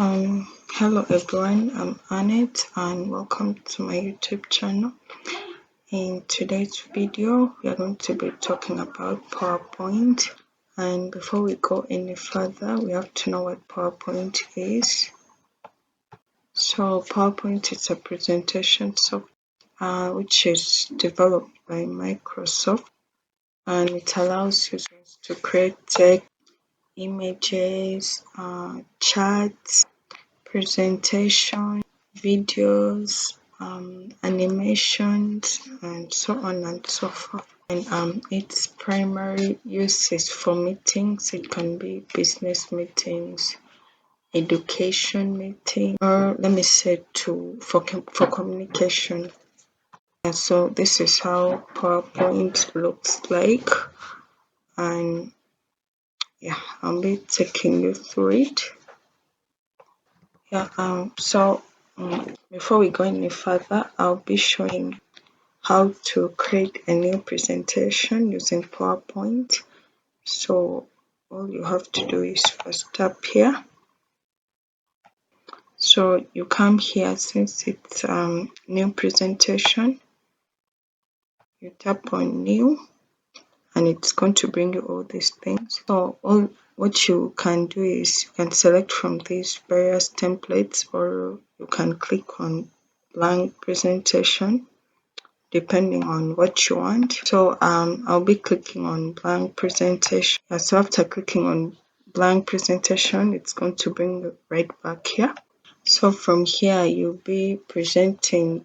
Hello everyone, I'm Annette and welcome to my YouTube channel. In today's video, we are going to be talking about PowerPoint. And before we go any further, we have to know what PowerPoint is. So PowerPoint is a presentation software which is developed by Microsoft, and it allows users to create text, images, charts, presentation, videos, animations, and so on and so forth. And its primary use is for meetings. It can be business meetings, education meetings, or let me say for communication. And so this is how PowerPoint looks like, and yeah, I'll be taking you through it. Before we go any further, I'll be showing how to create a new presentation using PowerPoint. So all you have to do is first tap here. So you come here, since it's new presentation, you tap on new and it's going to bring you all these things. So what you can do is you can select from these various templates, or you can click on blank presentation depending on what you want. So I'll be clicking on blank presentation. So after clicking on blank presentation, it's going to bring you right back here. So from here, you'll be presenting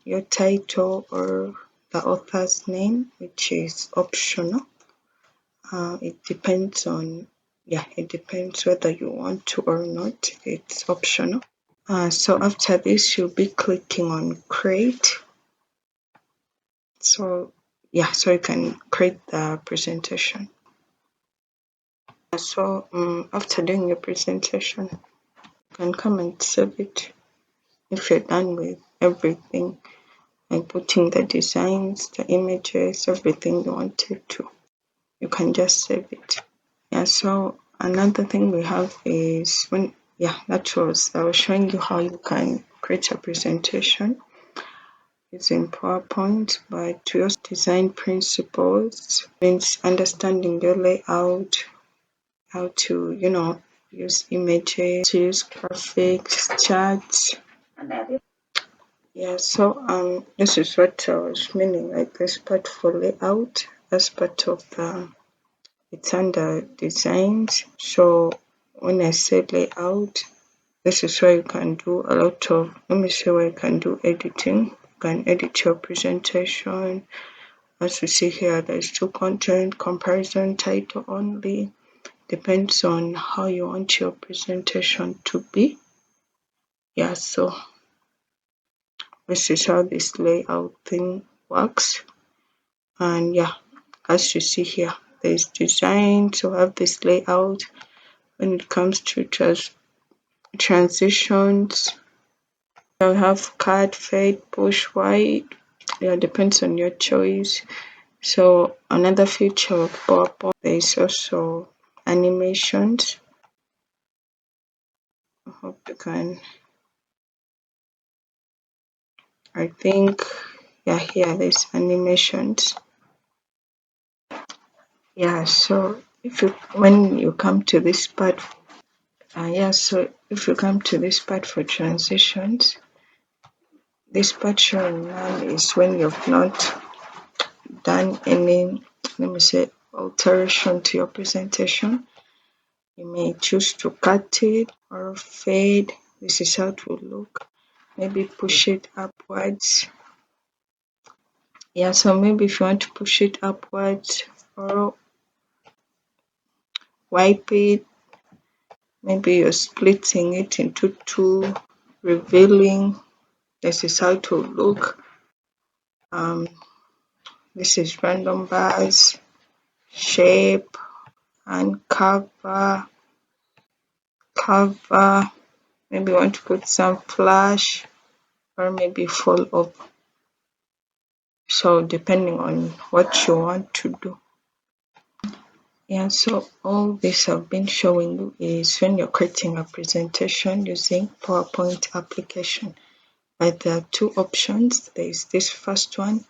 your title or the author's name, which is optional. It depends whether you want to or not. It's optional. So after this, you'll be clicking on create. So you can create the presentation. So after doing your presentation, you can come and save it. If you're done with everything, like putting the designs, the images, everything you wanted to, you can just save it. So another thing we have is I was showing you how you can create a presentation using PowerPoint, but to use design principles means understanding your layout, how to use images, to use graphics, charts. So this is what I was meaning, like this part for layout as part of it's under designs. So when I say layout, this is where you can do a lot of, let me say where you can do editing. You can edit your presentation. As we see here, there's two content, comparison, title only. Depends on how you want your presentation to be. So this is how this layout thing works. And as you see here, there's design to have this layout. When it comes to transitions, you have cut, fade, push, wide. Depends on your choice. So another feature of PowerPoint, there is also animations. I hope you can. I think here there's animations. So when you come to this part, if you come to this part for transitions, this part showing none is when you've not done any, let me say, alteration to your presentation. You may choose to cut it or fade. This is how it will look. Maybe push it upwards. So maybe if you want to push it upwards or wipe it, maybe you're splitting it into two, revealing. This is how it will look. This is random bars, shape, and cover. Maybe you want to put some flash or maybe fall over. So depending on what you want to do. Yeah, so all this I've been showing you is when you're creating a presentation using PowerPoint application. But there are two options. There's this first one,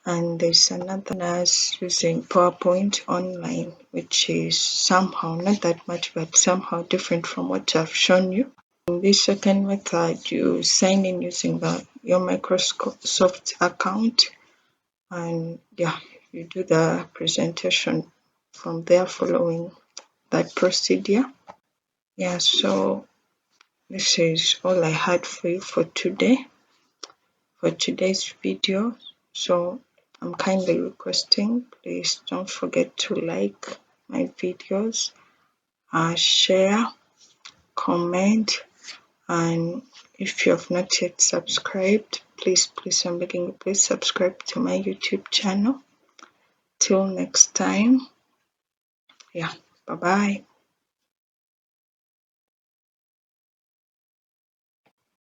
and there's another one as using PowerPoint online, which is somehow not that much, but somehow different from what I've shown you. In this second method, you sign in using your Microsoft account, and yeah, you do the presentation from there following that procedure. Yeah, so this is all I had for you for today, for today's video. So I'm kindly requesting, please don't forget to like my videos, share, comment, and if you have not yet subscribed, please, I'm begging you, please subscribe to my YouTube channel. Till next time, yeah, bye bye.